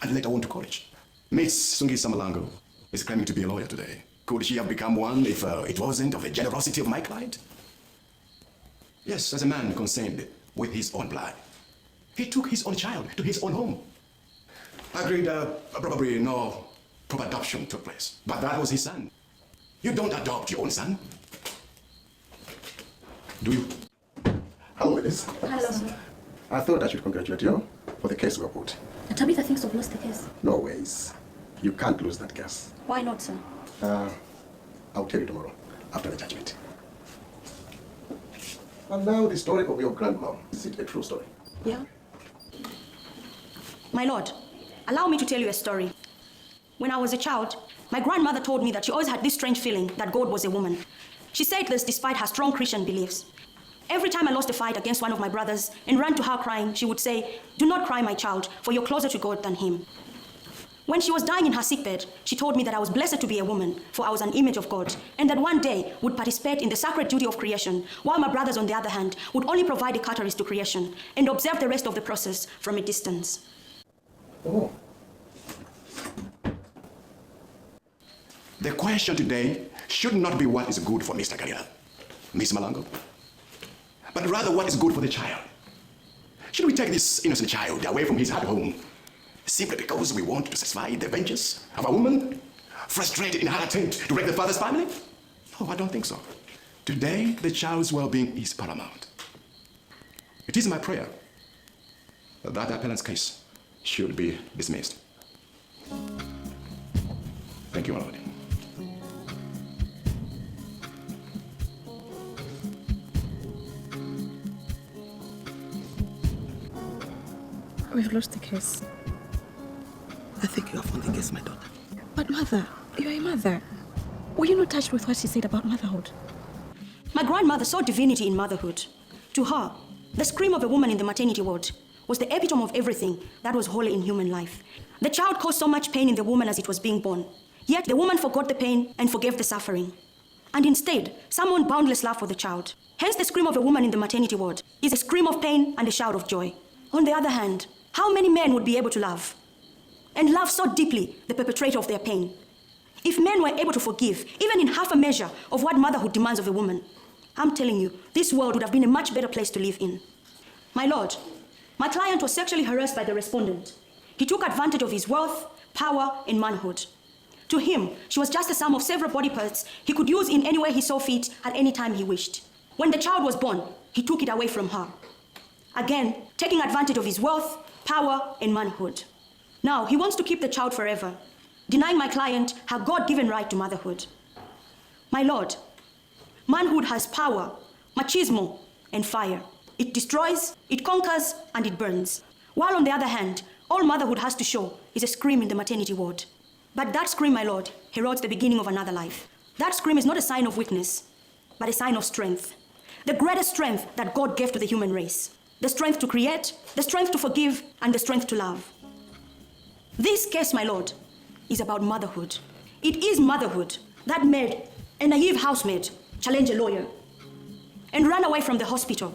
and later went to college. Miss Sungi Samalango is claiming to be a lawyer today. Could she have become one if it wasn't of the generosity of my client? Yes, as a man concerned with his own blood. He took his own child to his own home. Agreed, probably no proper adoption took place, but that was his son. You don't adopt your own son. Do you? Hello, Liz. Hello. I thought I should congratulate you for the case we have put. Tabitha thinks I've lost the case. No ways. You can't lose that case. Why not, sir? I'll tell you tomorrow, after the judgment. And now the story of your grandmom. Is it a true story? Yeah. My lord, allow me to tell you a story. When I was a child, my grandmother told me that she always had this strange feeling that God was a woman. She said this despite her strong Christian beliefs. Every time I lost a fight against one of my brothers and ran to her crying, she would say, "Do not cry, my child, for you're closer to God than him." When she was dying in her sickbed, she told me that I was blessed to be a woman, for I was an image of God, and that one day would participate in the sacred duty of creation, while my brothers, on the other hand, would only provide a catalyst to creation and observe the rest of the process from a distance. Oh. The question today should not be what is good for Mr. Galila, Miss Malango, but rather what is good for the child. Should we take this innocent child away from his happy home simply because we want to satisfy the vengeance of a woman frustrated in her attempt to wreck the father's family? No, I don't think so. Today, the child's well-being is paramount. It is my prayer that that appellant's case should be dismissed. Thank you, my lord. We've lost the case. I think you have won the case, my daughter. But mother, you're a mother. Were you not touched with what she said about motherhood? My grandmother saw divinity in motherhood. To her, the scream of a woman in the maternity ward was the epitome of everything that was holy in human life. The child caused so much pain in the woman as it was being born. Yet the woman forgot the pain and forgave the suffering. And instead, summoned boundless love for the child. Hence, the scream of a woman in the maternity ward is a scream of pain and a shout of joy. On the other hand, how many men would be able to love? And love so deeply the perpetrator of their pain. If men were able to forgive, even in half a measure of what motherhood demands of a woman, I'm telling you, this world would have been a much better place to live in. My lord, my client was sexually harassed by the respondent. He took advantage of his wealth, power, and manhood. To him, she was just a sum of several body parts he could use in any way he saw fit at any time he wished. When the child was born, he took it away from her. Again, taking advantage of his wealth, power, and manhood. Now, he wants to keep the child forever, denying my client her God-given right to motherhood. My lord, manhood has power, machismo, and fire. It destroys, it conquers, and it burns. While on the other hand, all motherhood has to show is a scream in the maternity ward. But that scream, my lord, heralds the beginning of another life. That scream is not a sign of weakness, but a sign of strength. The greatest strength that God gave to the human race. The strength to create, the strength to forgive, and the strength to love. This case, my lord, is about motherhood. It is motherhood that made a naive housemaid challenge a lawyer and run away from the hospital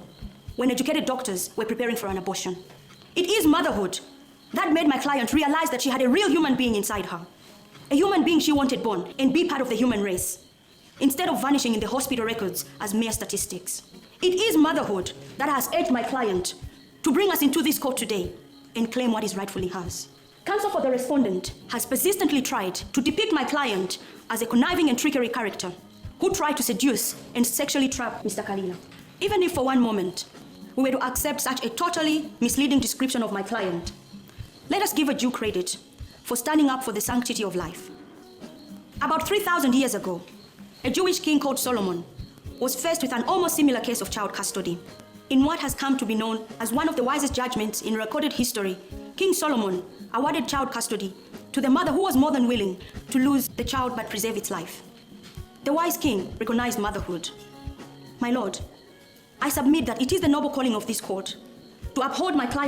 when educated doctors were preparing for an abortion. It is motherhood that made my client realize that she had a real human being inside her. A human being she wanted born and be part of the human race, instead of vanishing in the hospital records as mere statistics. It is motherhood that has urged my client to bring us into this court today and claim what is rightfully hers. Counsel for the respondent has persistently tried to depict my client as a conniving and trickery character who tried to seduce and sexually trap Mr. Kalila. Even if for one moment we were to accept such a totally misleading description of my client, let us give a due credit for standing up for the sanctity of life. About 3,000 years ago, a Jewish king called Solomon was faced with an almost similar case of child custody. In what has come to be known as one of the wisest judgments in recorded history, King Solomon awarded child custody to the mother who was more than willing to lose the child but preserve its life. The wise king recognized motherhood. My lord, I submit that it is the noble calling of this court to uphold my client